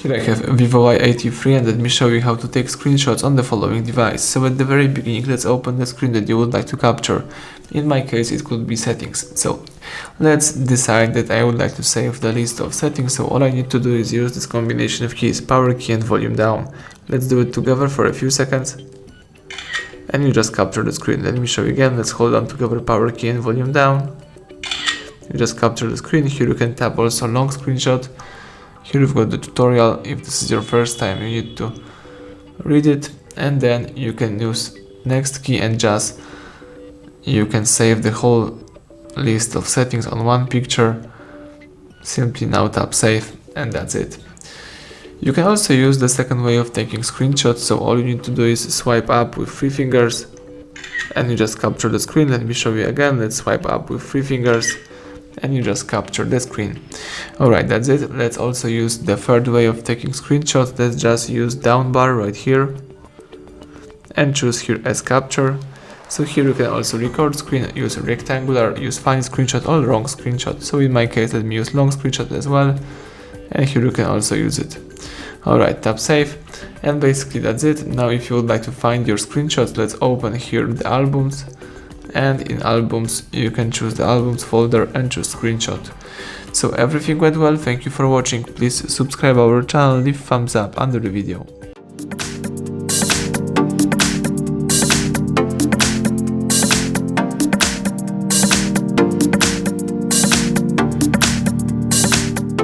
Here I have VIVO Y83 and let me show you how to take screenshots on the following device. So at the very beginning, let's open the screen that you would like to capture. In my case, it could be settings. So let's decide that I would like to save the list of settings. So all I need to do is use this combination of keys, power key and volume down. Let's do it together for a few seconds. And you just capture the screen. Let me show you again. Let's hold on together, power key and volume down. You just capture the screen. Here you can tap also long screenshot. Here you've got the tutorial. If this is your first time, you need to read it, and then you can use next key and just you can save the whole list of settings on one picture. Simply now tap save, and that's it. You can also use the second way of taking screenshots. So all you need to do is swipe up with 3 fingers and you just capture the screen. Let me show you again. Let's swipe up with 3 fingers and you just capture the screen. Alright, that's it. Let's also use the third way of taking screenshots. Let's just use down bar right here and choose here as capture. So here you can also record screen, use rectangular, use fine screenshot or long screenshot. So in my case, let me use long screenshot as well, and here you can also use it. Alright, tap save, and basically that's it. Now if you would like to find your screenshots, let's open here the albums. And in albums you can choose the albums folder and choose screenshot. So everything went well. Thank you for watching. Please subscribe our channel, leave thumbs up under the video.